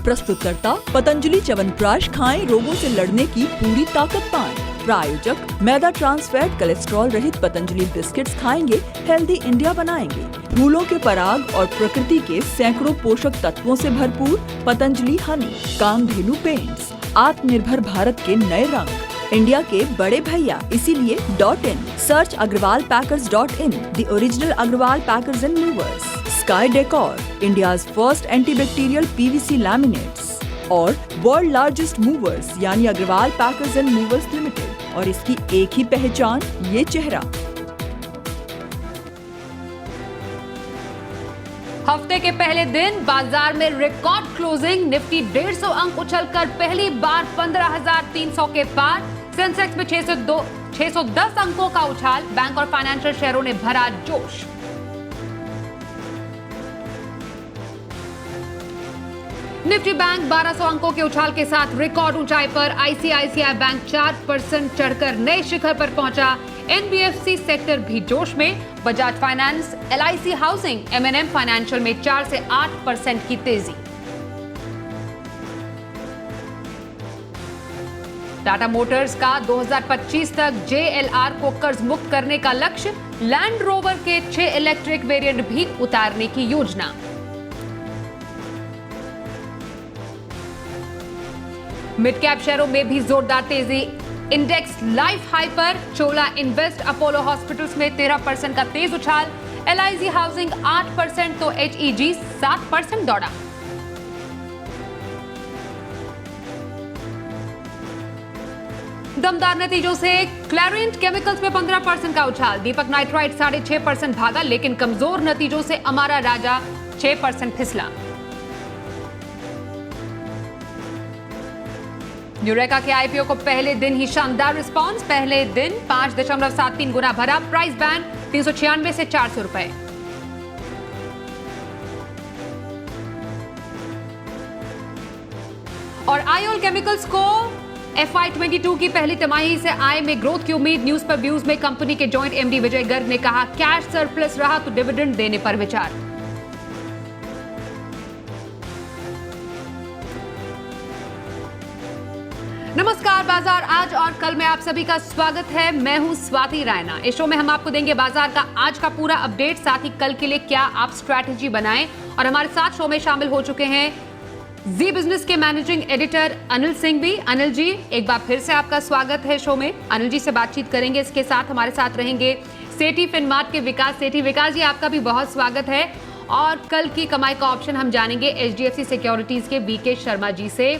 प्रस्तुतकर्ता पतंजलि च्यवनप्राश खाएं, रोगों से लड़ने की पूरी ताकत पाएं। प्रायोजक मैदा, ट्रांस फैट, कोलेस्ट्रॉल रहित पतंजलि बिस्किट्स खाएंगे, हेल्दी इंडिया बनाएंगे। फूलों के पराग और प्रकृति के सैकड़ों पोषक तत्वों से भरपूर पतंजलि हनी। कामधेनु पेंट्स, आत्मनिर्भर भारत के नए रंग। इंडिया के बड़े भैया, इसीलिए .in। Search Agarwal packers .in, the original Agarwal packers and movers. Sky decor, India's first antibacterial PVC laminates और वर्ल्ड लार्जेस्ट मूवर्स यानी Agarwal packers and movers limited. और इसकी एक ही पहचान, ये चेहरा। हफ्ते के पहले दिन बाजार में रिकॉर्ड क्लोजिंग। निफ्टी 150 अंक उछलकर पहली बार 15,300 के पार। सेंसेक्स में 610 अंकों का उछाल। बैंक और फाइनेंशियल शेयरों ने भरा जोश। निफ्टी बैंक 1200 अंकों के उछाल के साथ रिकॉर्ड ऊंचाई पर। आईसीआईसीआई बैंक 4% चढ़कर नए शिखर पर पहुंचा। एनबीएफसी सेक्टर भी जोश में। Bajaj finance, LIC housing, MNM financial में 4 से 8% की तेजी। टाटा मोटर्स का 2025 तक जेएलआर को कर्ज मुक्त करने का लक्ष्य। लैंड रोवर के 6 इलेक्ट्रिक वेरिएंट भी उतारने की योजना। मिड कैप शेयरों में भी जोरदार तेजी। इंडेक्स लाइफ हाई पर। चोला इन्वेस्ट, अपोलो हॉस्पिटल्स में 13% का तेज उछाल। एलआईसी हाउसिंग 8% तो एचईजी 7% दौड़ा। दमदार नतीजों से क्लैरियंट केमिकल्स में 15% का उछाल। दीपक नाइट्राइट 6.5% भागा, लेकिन कमजोर नतीजों से अमारा राजा 6% फिसला। यूरेका के आईपीओ को पहले दिन ही शानदार रिस्पांस। पहले दिन 5.73 गुना भरा। प्राइस बैंड 396 से 400 रुपए। और आईओल केमिकल्स को FY22 की पहली तिमाही से आय में ग्रोथ की उम्मीद। न्यूज पर व्यूज में कंपनी के जॉइंट एमडी विजय गर्ग ने कहा, कैश सरप्लस रहा तो डिविडेंड देने पर विचार। नमस्कार, बाजार आज और कल में आप सभी का स्वागत है। मैं हूं स्वाति रायना। इस शो में हम आपको देंगे बाजार का आज का पूरा अपडेट, साथ ही कल के लिए क्या आप स्ट्रैटेजी बनाएं। और हमारे साथ शो में शामिल हो चुके हैं जी बिजनेस के मैनेजिंग एडिटर अनिल सिंह भी। अनिल जी, एक बार फिर से आपका स्वागत है शो में। अनिल जी से बातचीत करेंगे। इसके साथ हमारे साथ रहेंगे सेठी फिनमार्ट के विकास सेठी। विकास जी, आपका भी बहुत स्वागत है। और कल की कमाई का ऑप्शन हम जानेंगे एचडीएफसी सिक्योरिटीज के वीके शर्मा जी से।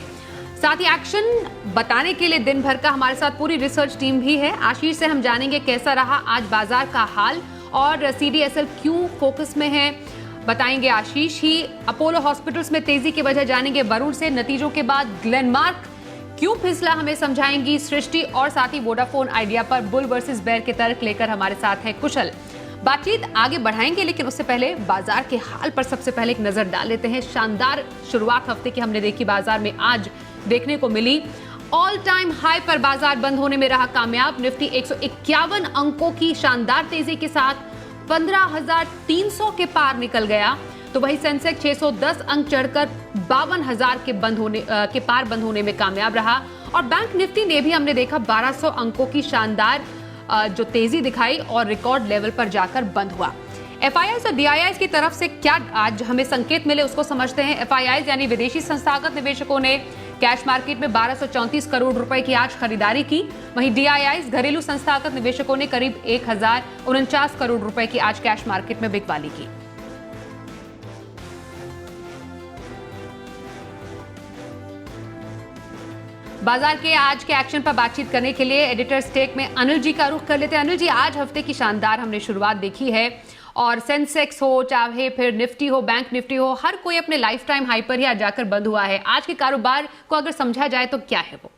साथ ही एक्शन बताने के लिए दिन भर का हमारे साथ पूरी रिसर्च टीम भी है। आशीष से हम जानेंगे कैसा रहा आज बाजार का हाल और सीडीएसएल क्यों फोकस में है, बताएंगे आशीष ही। अपोलो हॉस्पिटल्स में तेजी की वजह जानेंगे वरुण से। नतीजों के बाद ग्लेनमार्क क्यों फिसला हमें समझाएंगी सृष्टि। और साथ ही वोडाफोन आइडिया पर बुल वर्सेस बेयर के तर्क लेकर हमारे साथ है कुशल। बातचीत आगे बढ़ाएंगे, लेकिन उससे पहले बाजार के हाल पर सबसे पहले एक नजर डाल लेते हैं। शानदार शुरुआत हफ्ते की हमने देखी बाजार में आज देखने को मिली। ऑल टाइम हाई पर बाजार बंद होने में रहा कामयाब। निफ्टी 151 अंकों की शानदार तेजी के साथ 15,300 के पार निकल गया, तो वही सेंसेक्स 610 अंक चढ़कर 52,000 के पार बंद होने में कामयाब रहा। और बैंक निफ्टी ने भी हमने देखा 1200 अंकों की शानदार जो तेजी दिखाई और रिकॉर्ड लेवल पर जाकर बंद हुआ। एफआईआईज और डीआईआईज की तरफ से क्या आज हमें संकेत मिले उसको समझते हैं। एफआईआईज यानी विदेशी संस्थागत निवेशकों ने कैश मार्केट में 1234 करोड़ रुपए की आज खरीदारी की। वहीं डीआईआईज घरेलू संस्थागत निवेशकों ने करीब 1049 करोड़ रुपए की आज कैश मार्केट में बिकवाली की। बाजार के आज के एक्शन पर बातचीत करने के लिए एडिटर स्टेक में अनिल जी का रुख कर लेते हैं। अनिल जी, आज हफ्ते की शानदार हमने शुरुआत देखी है और सेंसेक्स हो चाहे फिर निफ्टी हो, बैंक निफ्टी हो, हर कोई अपने लाइफ टाइम हाई पर ही आज जाकर बंद हुआ है। आज के कारोबार को अगर समझा जाए तो क्या है वो?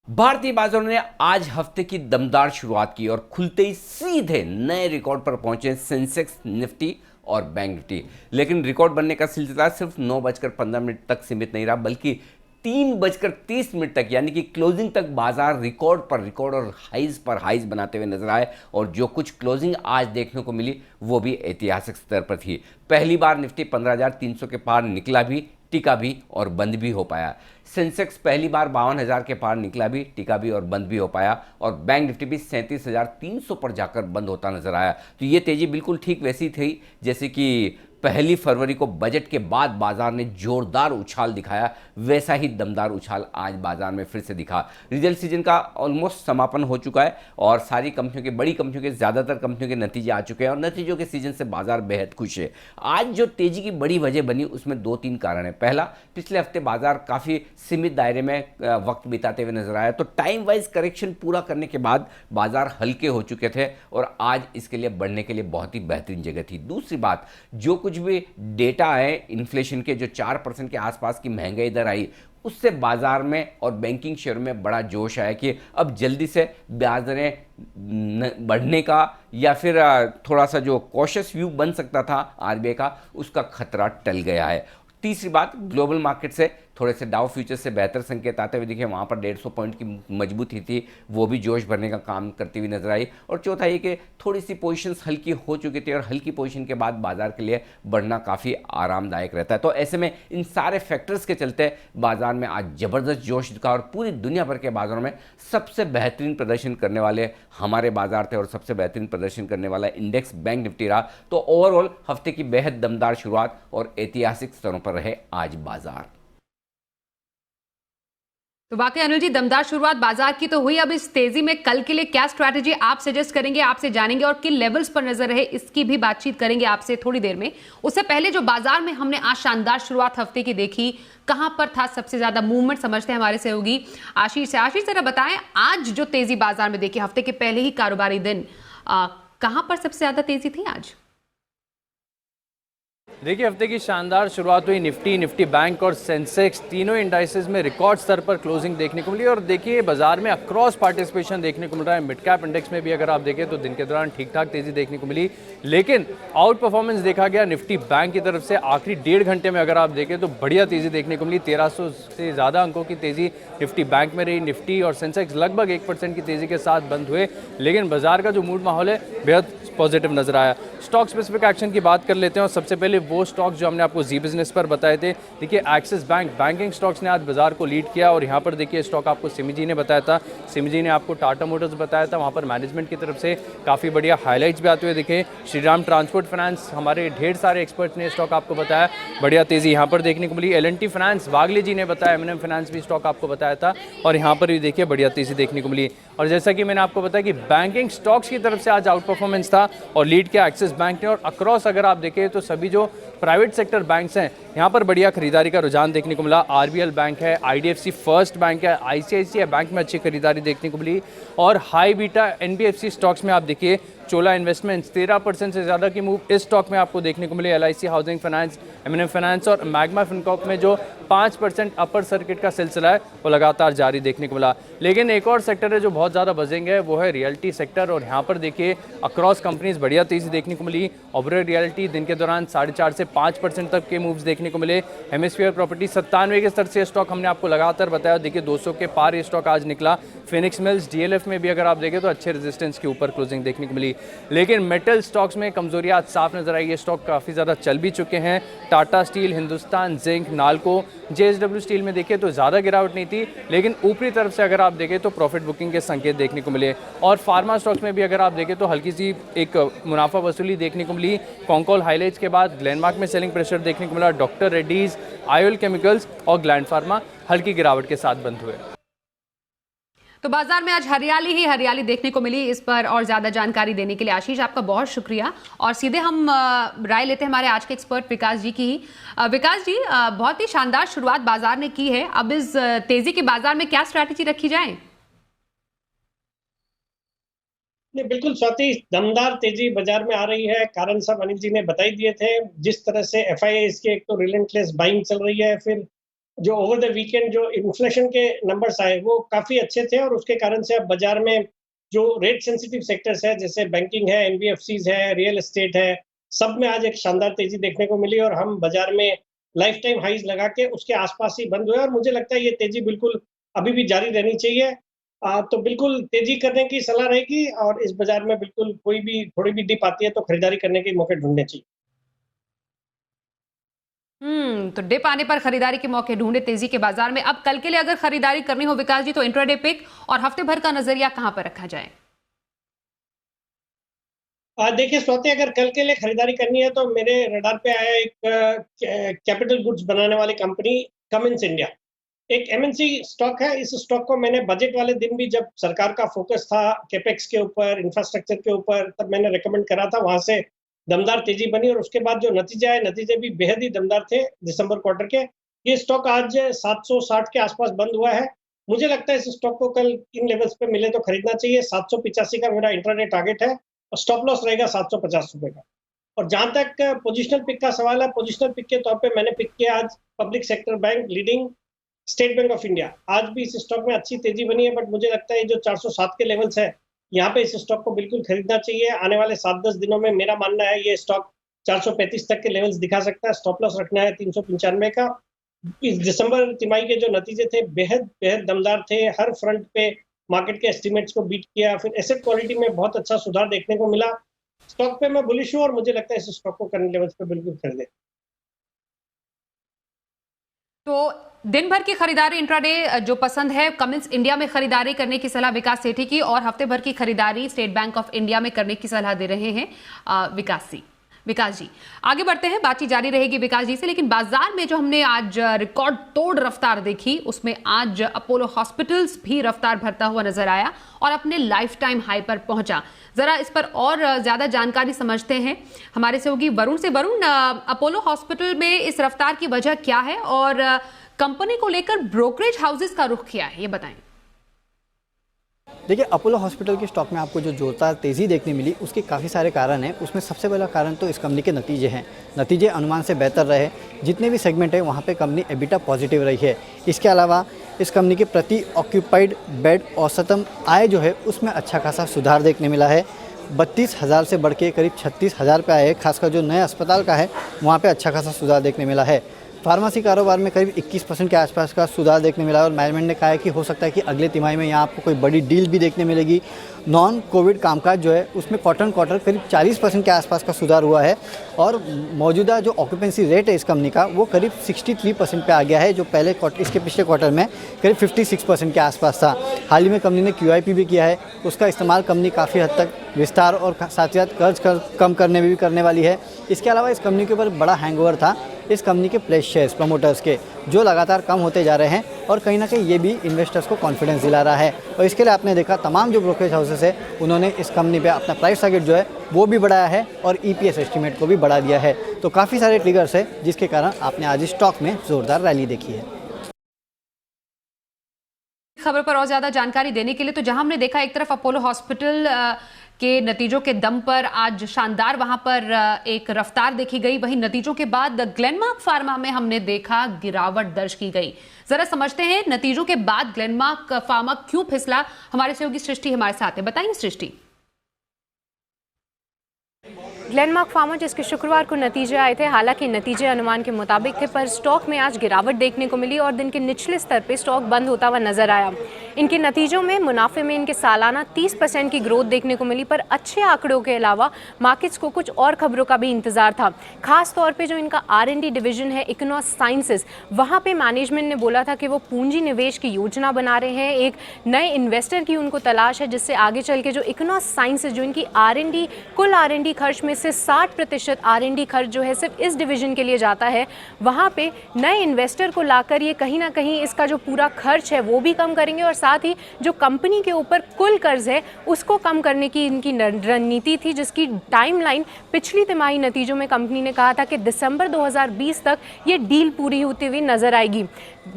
भारतीय बाजारों ने आज हफ्ते की दमदार शुरुआत की और खुलते ही सीधे नए रिकॉर्ड पर पहुंचे सेंसेक्स, निफ्टी और बैंक निफ्टी। लेकिन रिकॉर्ड बनने का सिलसिला सिर्फ 9:15 तक सीमित नहीं रहा, बल्कि 3:30 तक यानी कि क्लोजिंग तक बाजार रिकॉर्ड पर रिकॉर्ड और हाइज पर हाइज बनाते हुए नजर आए और जो कुछ क्लोजिंग आज देखने को मिली वो भी ऐतिहासिक स्तर पर थी। पहली बार निफ्टी 15,300 के पार निकला भी, टिका भी और बंद भी हो पाया। सेंसेक्स पहली बार 52,000 के पार निकला भी, टिका भी और बंद भी हो पाया और बैंक निफ्टी भी 37,300 पर जाकर बंद होता नजर आया। तो ये तेजी बिल्कुल ठीक वैसी थी जैसे कि 1 फरवरी को बजट के बाद बाजार ने जोरदार उछाल दिखाया, वैसा ही दमदार उछाल आज बाजार में फिर से दिखा। रिजल्ट सीजन का ऑलमोस्ट समापन हो चुका है और सारी कंपनियों के, बड़ी कंपनियों के, ज़्यादातर कंपनियों के नतीजे आ चुके हैं और नतीजों के सीजन से बाजार बेहद खुश है। आज जो तेजी की बड़ी वजह बनी उसमें 2-3 कारण है। पहला, पिछले हफ्ते बाजार काफ़ी सीमित दायरे में वक्त बिताते हुए नजर आया, तो टाइम वाइज करेक्शन पूरा करने के बाद बाजार हल्के हो चुके थे और आज इसके लिए बढ़ने के लिए बहुत ही बेहतरीन जगह थी। दूसरी बात, जो कुछ भी डेटा है इन्फ्लेशन के, जो 4% के आसपास की महंगाई दर आई, उससे बाजार में और बैंकिंग शेयर में बड़ा जोश आया कि अब जल्दी से ब्याज दरें बढ़ने का या फिर थोड़ा सा जो कॉशियस व्यू बन सकता था आरबीआई का, उसका खतरा टल गया है। तीसरी बात, ग्लोबल मार्केट से थोड़े से डाउ फ्यूचर से बेहतर संकेत आते हुए दिखे, वहाँ पर 150 पॉइंट की मजबूती थी, वो भी जोश भरने का काम करती हुई नजर आई। और चौथा ये कि थोड़ी सी पोजीशंस हल्की हो चुकी थी और हल्की पोजीशन के बाद बाजार के लिए बढ़ना काफ़ी आरामदायक रहता है। तो ऐसे में इन सारे फैक्टर्स के चलते बाजार में आज ज़बरदस्त जोश दिखा और पूरी दुनिया भर के बाजारों में सबसे बेहतरीन प्रदर्शन करने वाले हमारे बाजार थे और सबसे बेहतरीन प्रदर्शन करने वाला इंडेक्स बैंक निफ्टी रहा। तो ओवरऑल हफ्ते की बेहद दमदार शुरुआत और ऐतिहासिक स्तरों पर रहे आज बाजार। तो वाकई अनिल जी, दमदार शुरुआत बाजार की तो हुई। अब इस तेजी में कल के लिए क्या स्ट्रैटेजी आप सजेस्ट करेंगे, आपसे जानेंगे और किन लेवल्स पर नजर रहे इसकी भी बातचीत करेंगे आपसे थोड़ी देर में। उससे पहले जो बाजार में हमने आज शानदार शुरुआत हफ्ते की देखी, कहां पर था सबसे ज्यादा मूवमेंट, समझते हैं हमारे सहयोगी आशीष से। आशीष जरा बताएं, आज जो तेजी बाजार में देखी हफ्ते के पहले ही कारोबारी दिन, कहां पर सबसे ज्यादा तेजी थी आज? देखिए, हफ्ते की शानदार शुरुआत हुई। निफ्टी बैंक और सेंसेक्स तीनों इंडाइसेस में रिकॉर्ड स्तर पर क्लोजिंग देखने को मिली और देखिए बाजार में अक्रॉस पार्टिसिपेशन देखने को मिल रहा है। मिड कैप इंडेक्स में भी अगर आप देखें तो दिन के दौरान ठीक ठाक तेजी देखने को मिली, लेकिन आउट परफॉर्मेंस देखा गया निफ्टी बैंक की तरफ से। आखिरी 1.5 घंटे में अगर आप देखें तो बढ़िया तेजी देखने को मिली। 1300 से ज़्यादा अंकों की तेजी निफ्टी बैंक में रही। निफ्टी और सेंसेक्स लगभग 1% की तेजी के साथ बंद हुए, लेकिन बाजार का जो मूड माहौल है बेहद पॉजिटिव नजर आया। स्टॉक स्पेसिफिक एक्शन की बात कर लेते हैं और सबसे पहले वो स्टॉक्स जो हमने आपको जी बिजनेस पर बताए थे। देखिए, एक्सिस बैंक बैंकिंग स्टॉक्स ने आज बाजार को लीड किया और यहाँ पर देखिए स्टॉक आपको सिमीजी ने बताया था, सिमीजी ने आपको टाटा मोटर्स बताया था। वहाँ पर मैनेजमेंट की तरफ से काफ़ी बढ़िया हाईलाइट्स भी आते हुए दिखे। श्रीराम ट्रांसपोर्ट फाइनेंस, हमारे ढेर सारे एक्सपर्ट्स ने स्टॉक आपको बताया, बढ़िया तेजी यहाँ पर देखने को मिली। L&T फाइनेंस, वागले जी ने बताया, M&M फाइनेंस भी स्टॉक आपको बताया था और यहाँ पर भी देखिए बढ़िया तेजी देखने को मिली। और जैसा कि मैंने आपको बताया कि बैंकिंग स्टॉक्स की तरफ से आज आउट परफॉर्मेंस था और लीड किया एक्सिस बैंक ने। और अक्रॉस अगर आप देखें तो सभी जो प्राइवेट सेक्टर बैंक्स हैं यहाँ पर बढ़िया खरीदारी का रुझान देखने को मिला। आरबीएल बैंक है, IDFC फर्स्ट बैंक है, ICICI बैंक में अच्छी खरीदारी देखने को मिली और हाई बीटा NBFC स्टॉक्स में आप देखिए चोला इन्वेस्टमेंट्स 13% से ज़्यादा की मूव इस स्टॉक में आपको देखने को मिली। LIC housing finance, M&M finance और मैग्मा फिनकॉर्प में जो 5% अपर सर्किट का सिलसिला है वो लगातार जारी देखने को मिला। लेकिन एक और सेक्टर है जो बहुत ज़्यादा बजेंगे, वो है रियल्टी सेक्टर और यहाँ पर देखिए अक्रॉस कंपनीज बढ़िया तेजी देखने को मिली। ओबरॉय रियल्टी दिन के दौरान 4.5 से 5% तक के मूव्स देखने को मिले। हेमिस्फीयर प्रॉपर्टी 97 के स्तर से स्टॉक हमने आपको लगातार बताया, देखिए 200 के पार ये स्टॉक आज निकला। फिनिक्स मिल्स, DLF में भी अगर आप देखें तो अच्छे रेजिस्टेंस के ऊपर क्लोजिंग देखने को मिली। लेकिन मेटल स्टॉक्स में कमजोरी आज साफ नजर आई। ये स्टॉक काफ़ी ज़्यादा चल भी चुके हैं। Tata steel, Hindustan zinc, NALCO, JSW steel में देखिए तो ज़्यादा गिरावट नहीं थी, लेकिन ऊपरी तरफ से अगर आप देखें तो प्रॉफिट बुकिंग के संकेत देखने को मिले। और फार्मा स्टॉक्स में भी अगर आप देखें तो हल्की सी एक मुनाफा वसूली देखने को मिली। कॉन्कॉल हाईलाइट्स के बाद ग्लेनमार्क में सेलिंग प्रेशर देखने को मिला। डॉक्टर रेड्डीज, आयोल केमिकल्स और ग्लैंड फार्मा हल्की गिरावट के साथ बंद हुए। तो बाजार में आज हरियाली ही हरियाली देखने को मिली। इस पर और ज्यादा जानकारी देने के लिए आशीष आपका बहुत शुक्रिया। और सीधे हम राय लेते हैं हमारे आज के एक्सपर्ट विकास जी की ही। विकास जी, बहुत ही शानदार शुरुआत बाजार ने की है, अब इस तेजी के बाजार में क्या स्ट्रैटेजी रखी जाए? नहीं, बिल्कुल स्वाति, दमदार तेजी बाजार में आ रही है। कारण सब अनिल जी ने बता ही दिए थे। जिस तरह से FIIs के एक तो रिलेंटलेस बाइंग चल रही है, फिर जो ओवर द वीकेंड जो इन्फ्लेशन के नंबर्स आए वो काफी अच्छे थे और उसके कारण से अब बाजार में जो रेट सेंसिटिव सेक्टर्स है जैसे बैंकिंग है, NBFCs है, रियल एस्टेट है, सब में आज एक शानदार तेजी देखने को मिली और हम बाजार में लाइफ टाइम हाईज लगा के उसके आसपास ही बंद हुए और मुझे लगता है ये तेजी बिल्कुल अभी भी जारी रहनी चाहिए। तो बिल्कुल तेजी करने की सलाह रहेगी और इस बाजार में बिल्कुल कोई भी थोड़ी भी डिप आती है तो खरीदारी करने के मौके ढूंढने चाहिए। तो डिप आने पर खरीदारी के मौके ढूंढे तेजी के बाजार में। अब कल के लिए अगर खरीदारी करनी हो विकास जी तो इंट्राडे पिक और हफ्ते भर का नजरिया कहां पर रखा जाए? देखिए स्वाति, अगर कल के लिए खरीदारी करनी है तो मेरे रडार पे आया एक कैपिटल गुड्स बनाने वाली कंपनी कमिंस इंडिया, एक एमएनसी स्टॉक है। इस स्टॉक को मैंने बजट वाले दिन भी, जब सरकार का फोकस था कैपेक्स के ऊपर, इंफ्रास्ट्रक्चर के ऊपर, तब मैंने रेकमेंड करा था। वहां से दमदार तेजी बनी और उसके बाद जो नतीजे आए, नतीजे भी बेहद ही दमदार थे दिसंबर क्वार्टर के। ये स्टॉक आज 760 के आसपास बंद हुआ है। मुझे लगता है इस स्टॉक को कल इन लेवल्स पे मिले तो खरीदना चाहिए। 785 का मेरा इंट्राडे टारगेट है और स्टॉप लॉस रहेगा 750 रुपए का। और जहां तक पोजिशनल पिक का सवाल है, पोजिशनल पिक के तौर पे मैंने पिक किया आज public sector bank leading state bank of India. आज भी इस स्टॉक में अच्छी तेजी बनी है, बट मुझे लगता है जो 407 के लेवल्स है, यहाँ पे इस स्टॉक को बिल्कुल खरीदना चाहिए। आने वाले 7-10 दिनों में मेरा मानना है ये स्टॉक 435 तक के लेवल्स दिखा सकता है। स्टॉप लॉस रखना है 395 का। इस दिसंबर तिमाही के जो नतीजे थे बेहद बेहद दमदार थे। हर फ्रंट पे मार्केट के एस्टिमेट्स को बीट किया। फिर एसेट क्वालिटी में बहुत अच्छा सुधार देखने को मिला। स्टॉक पे मैं बुलिश हूँ और मुझे लगता है इस स्टॉक को करंट लेवल्स पे बिल्कुल खरीदें। तो दिन भर की खरीदारी इंट्राडे जो पसंद है, कमिंस इंडिया में खरीदारी करने की सलाह विकास सेठी की, और हफ्ते भर की खरीदारी स्टेट बैंक ऑफ इंडिया में करने की सलाह दे रहे हैं विकास जी। आगे बढ़ते हैं, बातचीत जारी रहेगी विकास जी से। लेकिन बाजार में जो हमने आज रिकॉर्ड तोड़ रफ्तार देखी, उसमें आज अपोलो हॉस्पिटल्स भी रफ्तार भरता हुआ नजर आया और अपने लाइफ टाइम हाई पर पहुंचा। जरा इस पर और ज्यादा जानकारी समझते हैं, हमारे से होगी वरुण से। वरुण, अपोलो हॉस्पिटल में इस रफ्तार की वजह क्या है और कंपनी को लेकर ब्रोकरेज हाउसेस का रुख किया है, ये बताएं। देखिए, अपोलो हॉस्पिटल के स्टॉक में आपको जो जोरदार तेज़ी देखने मिली, उसके काफ़ी सारे कारण हैं। उसमें सबसे बड़ा कारण तो इस कंपनी के नतीजे हैं। नतीजे अनुमान से बेहतर रहे। जितने भी सेगमेंट है वहाँ पे कंपनी एबिटा पॉजिटिव रही है। इसके अलावा इस कंपनी के प्रति ऑक्यूपाइड बेड औसतम आय जो है उसमें अच्छा खासा सुधार देखने मिला है। 32,000 से बढ़ के करीब 36,000 पे आए। खासकर जो नए अस्पताल का है वहाँ पे अच्छा खासा सुधार देखने मिला है। फार्मेसी कारोबार में करीब 21% के आसपास का सुधार देखने मिला है और मैनेजमेंट ने कहा है कि हो सकता है कि अगले तिमाही में यहाँ आपको कोई बड़ी डील भी देखने मिलेगी। नॉन कोविड कामकाज जो है उसमें क्वार्टर करीब 40% के आसपास का सुधार हुआ है और मौजूदा जो ऑक्यूपेंसी रेट है इस कंपनी का वो करीब 63% पे आ गया है, जो पहले इसके पिछले क्वार्टर में करीब 56% के आसपास था। हाल ही में कंपनी ने QIP भी किया है, उसका इस्तेमाल कंपनी काफ़ी हद तक विस्तार और साथ ही साथ कर्ज कम करने में भी करने वाली है। इसके अलावा इस कंपनी के ऊपर बड़ा हैंगओवर था इस कंपनी के प्लेस शेयर्स प्रमोटर्स के, जो लगातार कम होते जा रहे हैं और कहीं ना कहीं ये भी इन्वेस्टर्स को कॉन्फिडेंस दिला रहा है। और इसके लिए आपने देखा तमाम जो ब्रोकरेज हाउसेस है उन्होंने इस कंपनी पे अपना प्राइस टारगेट जो है वो भी बढ़ाया है और EPS एस्टीमेट को भी बढ़ा दिया है। तो काफ़ी सारे ट्रिगर्स है जिसके कारण आपने आज स्टॉक में जोरदार रैली देखी है। खबर पर और ज्यादा जानकारी देने के लिए, तो जहां हमने देखा एक तरफ अपोलो हॉस्पिटल के नतीजों के दम पर आज शानदार वहां पर एक रफ्तार देखी गई, वहीं नतीजों के बाद ग्लेनमार्क फार्मा में हमने देखा गिरावट दर्ज की गई। जरा समझते हैं नतीजों के बाद ग्लेनमार्क फार्मा क्यों फिसला। हमारे सहयोगी सृष्टि हमारे साथ है, बताइए सृष्टि। ग्लेनमार्क फार्मा जिसके शुक्रवार को नतीजे आए थे, हालांकि नतीजे अनुमान के मुताबिक थे, पर स्टॉक में आज गिरावट देखने को मिली और दिन के निचले स्तर पे स्टॉक बंद होता हुआ नजर आया। इनके नतीजों में मुनाफे में इनके सालाना 30% की ग्रोथ देखने को मिली, पर अच्छे आंकड़ों के अलावा मार्केट्स को कुछ और खबरों का भी इंतजार था। खास तौर पे जो इनका R&D डिवीजन है इकोनॉस साइंसेज, वहाँ पे मैनेजमेंट ने बोला था कि वो पूंजी निवेश की योजना बना रहे हैं। एक नए इन्वेस्टर की उनको तलाश है जिससे आगे चल के जो इकोनॉस साइंसेज, जो इनकी R&D कुल R&D खर्च में से 60% R&D खर्च जो है सिर्फ इस डिवीजन के लिए जाता है, वहाँ पे नए इन्वेस्टर को लाकर ये कहीं ना कहीं इसका जो पूरा खर्च है वो भी कम करेंगे और साथ ही जो कंपनी के ऊपर कुल कर्ज है उसको कम करने की इनकी रणनीति थी, जिसकी टाइमलाइन पिछली तिमाही नतीजों में कंपनी ने कहा था कि दिसंबर 2020 तक ये डील पूरी होती हुई नजर आएगी।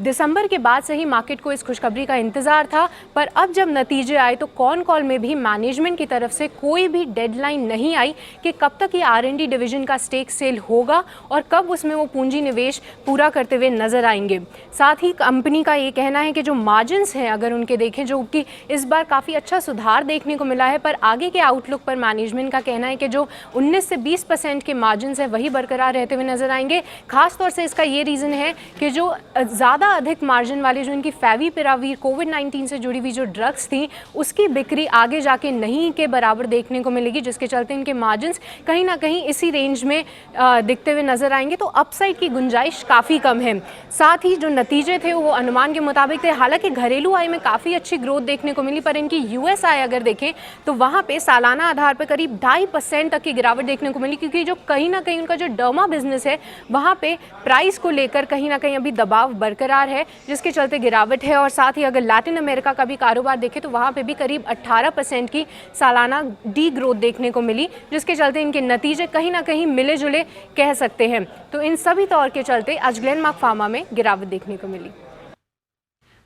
दिसंबर के बाद से ही मार्केट को इस खुशखबरी का इंतजार था, पर अब जब नतीजे आए तो कॉन कॉल में भी मैनेजमेंट की तरफ से कोई भी डेडलाइन नहीं आई कि कब कब तक ये R&D डिवीजन का स्टेक सेल होगा और कब उसमें वो पूंजी निवेश पूरा करते हुए नजर आएंगे। साथ ही कंपनी का ये कहना है कि जो मार्जिन्स हैं अगर उनके देखें, जो कि इस बार काफ़ी अच्छा सुधार देखने को मिला है, पर आगे के आउटलुक पर मैनेजमेंट का कहना है कि जो 19 से 20% के मार्जिन्स है वही बरकरार रहते हुए नजर आएंगे। खास तौर से इसका ये रीज़न है कि जो ज़्यादा अधिक मार्जिन वाले जो इनकी फेविपिरावीर कोविड-19 से जुड़ी हुई जो ड्रग्स थी उसकी बिक्री आगे जाके नहीं के बराबर देखने को मिलेगी, जिसके चलते इनके मार्जिन्स कहीं ना कहीं इसी रेंज में दिखते हुए नजर आएंगे। तो अपसाइड की गुंजाइश काफ़ी कम है। साथ ही जो नतीजे थे वो अनुमान के मुताबिक थे। हालांकि घरेलू आय में काफ़ी अच्छी ग्रोथ देखने को मिली, पर इनकी US आय अगर देखें तो वहाँ पे सालाना आधार पर करीब 2.5% तक की गिरावट देखने को मिली, क्योंकि जो कहीं ना कहीं उनका जो डर्मा बिजनेस है वहाँ पे प्राइस को लेकर कहीं ना कहीं अभी दबाव बरकरार है, जिसके चलते गिरावट है। और साथ ही अगर लैटिन अमेरिका का भी कारोबार देखें तो वहाँ पे भी करीब 18% की सालाना डी ग्रोथ देखने को मिली, जिसके चलते इनके नतीजे कहीं ना कहीं मिले जुले कह सकते हैं। तो इन सभी तौर के चलते आज ग्लेनमार्क फार्मा में गिरावट देखने को मिली।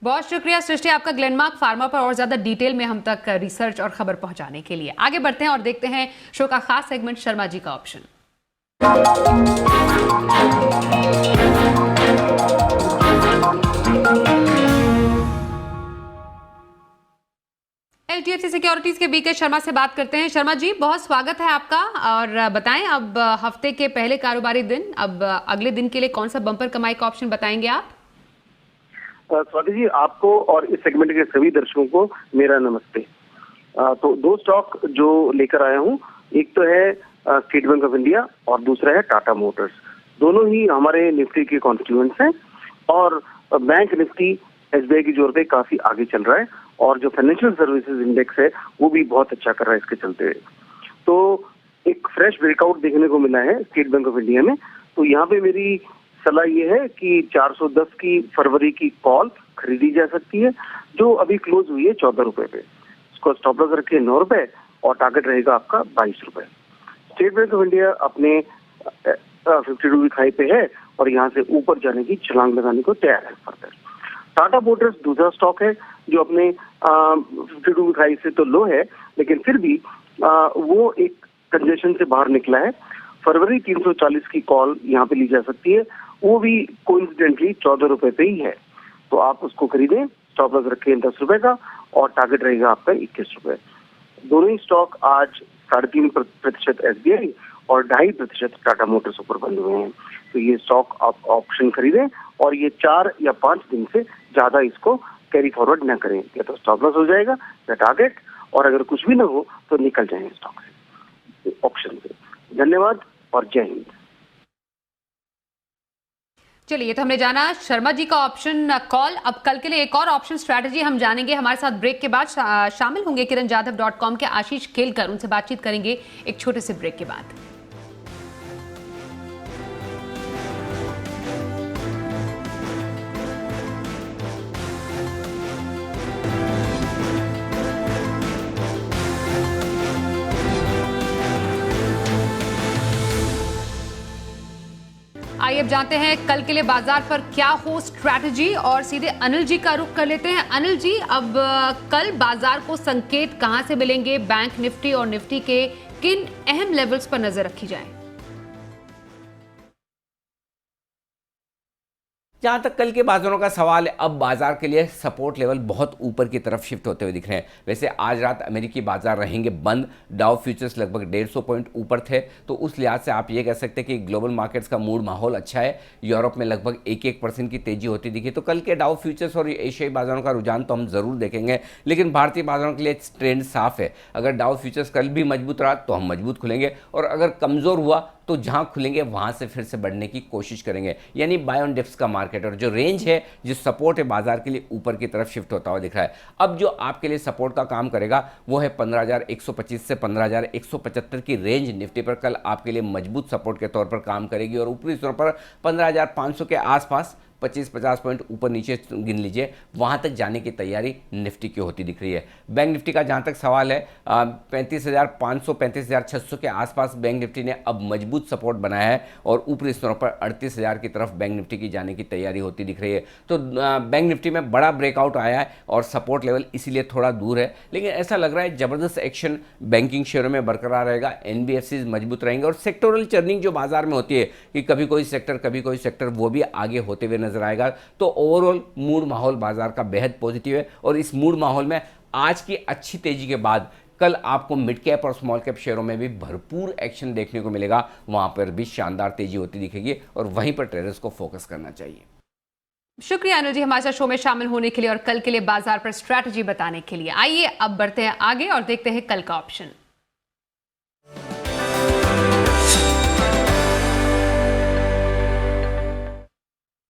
बहुत शुक्रिया सृष्टि आपका ग्लेनमार्क फार्मा पर और ज्यादा डिटेल में हम तक रिसर्च और खबर पहुंचाने के लिए। आगे बढ़ते हैं और देखते हैं शो का खास सेगमेंट शर्मा जी का ऑप्शन। HDFC सिक्योरिटीज के बीके शर्मा से बात करते हैं। शर्मा जी, बहुत स्वागत है आपका, और बताएं अब हफ्ते के पहले कारोबारी दिन, अब अगले दिन के लिए कौन सा बम्पर कमाई का ऑप्शन बताएंगे आप? स्वाति जी, आपको और इस सेगमेंट के सभी दर्शकों को मेरा नमस्ते। तो दो स्टॉक जो लेकर आया हूँ, एक तो है स्टेट बैंक ऑफ इंडिया और दूसरा है टाटा मोटर्स। दोनों ही हमारे निफ्टी के कॉन्स्टिट्यूएंट्स हैं और बैंक निफ्टी SBI की जोर पे काफी आगे चल रहा है और जो फाइनेंशियल सर्विसेज इंडेक्स है वो भी बहुत अच्छा कर रहा है इसके चलते हुए। तो एक फ्रेश ब्रेकआउट देखने को मिला है स्टेट बैंक ऑफ इंडिया में। तो यहाँ पे मेरी सलाह ये है कि 410 की फरवरी की कॉल खरीदी जा सकती है, जो अभी क्लोज हुई है 14 रुपए पे। उसको स्टॉप लॉस रखिए 9 रुपए और टारगेट रहेगा आपका 22 रुपए। स्टेट बैंक ऑफ इंडिया अपने 52 वीक हाई पे है और यहाँ से ऊपर जाने की छलांग लगाने को तैयार है फर्दर। टाटा मोटर्स दूसरा स्टॉक है जो अपने 52 वीक हाई से तो लो है, लेकिन फिर भी वो एक कंजेशन से बाहर निकला है। फरवरी 340 की कॉल यहाँ पे ली जा सकती है, वो भी कोइंसिडेंटली 14 रुपए पे ही है। तो आप उसको खरीदें, स्टॉप लॉस रखें 10 रुपए का और टारगेट रहेगा आपका 21 रुपए। दोनों ही स्टॉक आज 3.5% SBI और 2.5% टाटा मोटर्स ऊपर बंद हुए हैं। तो ये स्टॉक आप ऑप्शन खरीदें और ये 4 या 5 दिन से ज्यादा इसको कैरी फॉरवर्ड न करें, या तो स्टॉप लॉस हो जाएगा या टारगेट, और अगर कुछ भी ना हो तो निकल जाएंगे स्टॉक से, ऑप्शन से। धन्यवाद और जय हिंद। चलिए, तो हमने जाना शर्मा जी का ऑप्शन कॉल। अब कल के लिए एक और ऑप्शन स्ट्रैटेजी हम जानेंगे। हमारे साथ ब्रेक के बाद शामिल होंगे kiranjadhav.com के आशीष खेलकर, उनसे बातचीत करेंगे एक छोटे से ब्रेक के बाद। आइए अब जानते हैं कल के लिए बाजार पर क्या हो स्ट्रैटेजी, और सीधे अनिल जी का रुख कर लेते हैं। अनिल जी, अब कल बाजार को संकेत कहां से मिलेंगे? बैंक निफ्टी और निफ्टी के किन अहम लेवल्स पर नजर रखी जाए? जहाँ तक कल के बाजारों का सवाल है, अब बाजार के लिए सपोर्ट लेवल बहुत ऊपर की तरफ शिफ्ट होते हुए दिख रहे हैं। वैसे आज रात अमेरिकी बाजार रहेंगे बंद, डाउ फ्यूचर्स लगभग 150 पॉइंट ऊपर थे, तो उस लिहाज से आप ये कह सकते हैं कि ग्लोबल मार्केट्स का मूड माहौल अच्छा है। यूरोप में लगभग 1% की तेजी होती दिखी। तो कल के डाउ फ्यूचर्स और एशियाई बाजारों का रुझान तो हम जरूर देखेंगे, लेकिन भारतीय बाजारों के लिए ट्रेंड साफ है। अगर डाउ फ्यूचर्स कल भी मजबूत रहा तो हम मजबूत खुलेंगे, और अगर कमजोर हुआ तो जहां खुलेंगे वहां से फिर से बढ़ने की कोशिश करेंगे, यानी बाय ऑन डिप्स का मार्केट। और जो रेंज है, जो सपोर्ट है बाजार के लिए, ऊपर की तरफ शिफ्ट होता हुआ दिख रहा है। अब जो आपके लिए सपोर्ट का काम करेगा वो है 15,125 से 15,175 की रेंज। निफ्टी पर कल आपके लिए मजबूत सपोर्ट के तौर पर काम करेगी और ऊपरी स्तर पर 15,500 के आसपास 25-50 पॉइंट ऊपर नीचे गिन लीजिए, वहाँ तक जाने की तैयारी निफ्टी की होती दिख रही है। बैंक निफ्टी का जहाँ तक सवाल है 35,500 35,600 के आसपास बैंक निफ्टी ने अब मजबूत सपोर्ट बनाया है और ऊपरी स्तरों पर 38,000 की तरफ बैंक निफ्टी की जाने की तैयारी होती दिख रही है। तो बैंक निफ्टी में बड़ा ब्रेकआउट आया है और सपोर्ट लेवल इसीलिए थोड़ा दूर है, लेकिन ऐसा लग रहा है ज़बरदस्त एक्शन बैंकिंग शेयरों में बरकरार रहेगा। NBFCs मजबूत रहेंगे और सेक्टोरल चर्निंग जो बाजार में होती है कि कभी कोई सेक्टर वो भी आगे होते हुए नजर आएगा। तो ओवरऑल मूड माहौल बाजार का बेहद पॉजिटिव है और इस मूड माहौल में आज की अच्छी तेजी के बाद कल आपको मिड कैप और स्मॉल कैप शेयरों में भी भरपूर एक्शन देखने को मिलेगा, वहां पर भी शानदार तेजी होती दिखेगी और वहीं पर ट्रेडर्स को फोकस करना चाहिए। शुक्रिया अनिल जी हमारे साथ शो में शामिल होने के लिए और कल के लिए बाजार पर स्ट्रैटेजी बताने के लिए। आइए अब बढ़ते हैं आगे और देखते हैं कल का ऑप्शन।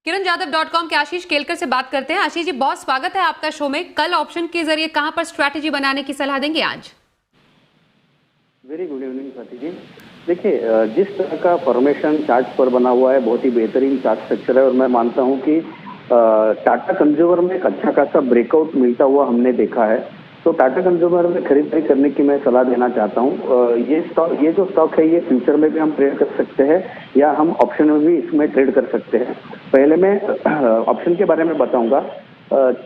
kiranjadhav.com के आशीष केलकर से बात करते हैं। आशीष जी, बहुत स्वागत है आपका शो में। कल ऑप्शन के जरिए कहां पर स्ट्रैटेजी बनाने की सलाह देंगे आज? Very good evening Swati ji. देखिए, जिस तरह का फॉर्मेशन चार्ट पर बना हुआ है बहुत ही बेहतरीन चार्ट स्ट्रक्चर है और मैं मानता हूं कि टाटा कंज्यूमर में एक अच्छा खासा ब्रेकआउट मिलता हुआ हमने देखा है। तो टाटा कंज्यूमर में खरीदारी करने की मैं सलाह देना चाहता हूं। ये जो स्टॉक है ये फ्यूचर में भी हम ट्रेड कर सकते हैं या हम ऑप्शन में भी इसमें ट्रेड कर सकते हैं। पहले मैं ऑप्शन के बारे में बताऊंगा।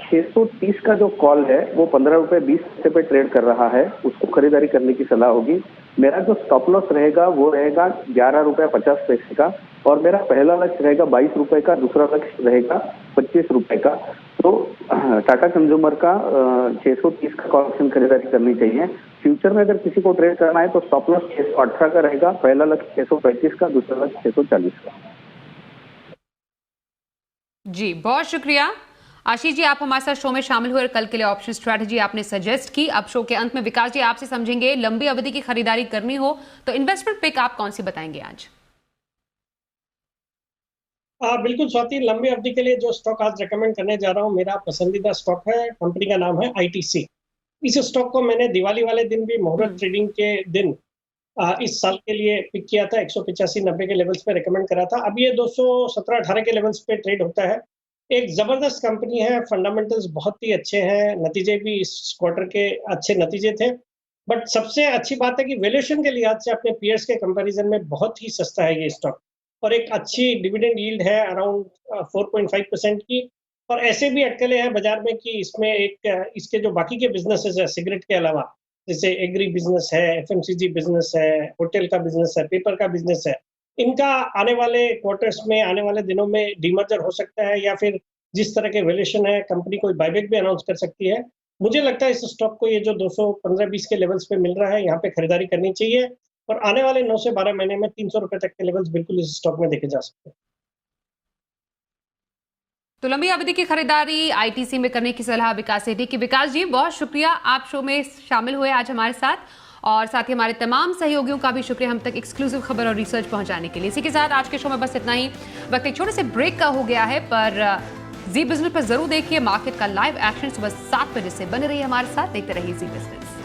630 का जो कॉल है वो 15 रुपये 20 पैसे पे ट्रेड कर रहा है, उसको खरीदारी करने की सलाह होगी। मेरा जो स्टॉप लॉस रहेगा वो रहेगा 11 रुपये 50 पैसे का और मेरा पहला लक्ष्य रहेगा 22 रुपये का, दूसरा लक्ष्य रहेगा 25 रुपये का। तो टाटा कंज्यूमर का 630 का कॉल ऑप्शन खरीदारी करनी चाहिए। फ्यूचर में अगर किसी को ट्रेड करना है तो स्टॉप लॉस 618 का रहेगा, पहला लक्ष्य 635 का, दूसरा लक्ष्य 640 का। जी बहुत शुक्रिया आशीष जी, आप हमारे साथ शो में शामिल हुए और कल के लिए ऑप्शन स्ट्रैटेजी आपने सजेस्ट की। अब शो के अंत में विकास जी आपसे समझेंगे, लंबी अवधि की खरीदारी करनी हो तो इन्वेस्टमेंट पिक आप कौन सी बताएंगे आज? बिल्कुल स्वाति, लंबी अवधि के लिए जो स्टॉक आज रेकमेंड करने जा रहा हूँ मेरा पसंदीदा स्टॉक है। कंपनी का नाम है ITC। इस स्टॉक को मैंने दिवाली वाले दिन भी मुहूर्त ट्रेडिंग के दिन इस साल के लिए पिक किया था, 185-90 के लेवल्स पे रेकमेंड करा था। अब ये 217-18 के लेवल्स पे ट्रेड होता है। एक जबरदस्त कंपनी है, फंडामेंटल्स बहुत ही अच्छे हैं, नतीजे भी इस क्वार्टर के अच्छे नतीजे थे। बट सबसे अच्छी बात है कि वैल्यूएशन के लिहाज से अपने पीयर्स के कंपैरिजन में बहुत ही सस्ता है ये स्टॉक और एक अच्छी डिविडेंड यील्ड है अराउंड 4.5% की। और ऐसे भी अटकलें हैं बाजार में कि इसमें इसके जो बाकी के बिजनेसेस है सिगरेट के अलावा, जैसे एग्री बिजनेस है, FMCG बिजनेस है, होटल का बिजनेस है, पेपर का बिजनेस है, इनका आने वाले क्वार्टर्स में, आने वाले दिनों में डीमर्जर हो सकता है या फिर जिस तरह के वैल्यूएशन है कंपनी कोई बायबैक भी अनाउंस कर सकती है। मुझे लगता है इस स्टॉक को ये जो 215-20 के लेवल्स पे मिल रहा है यहाँ पे खरीदारी करनी चाहिए और आने वाले 9 से 12 महीने में 300 रुपए तक के लेवल्स बिल्कुल इस स्टॉक में देखे जा सकते हैं। तो लंबी अवधि की खरीदारी ITC में करने की सलाह विकास सेठी की। विकास जी बहुत शुक्रिया, आप शो में शामिल हुए आज हमारे साथ और साथ ही हमारे तमाम सहयोगियों का भी शुक्रिया हम तक एक्सक्लूसिव खबर और रिसर्च पहुंचाने के लिए। इसी के साथ आज के शो में बस इतना ही। वक्त एक छोटे से ब्रेक का हो गया है, पर जी बिजनेस पर जरूर देखिए मार्केट का लाइव एक्शन सुबह 7 बजे से। बने रहिए हमारे साथ, देखते रहिए जी बिजनेस।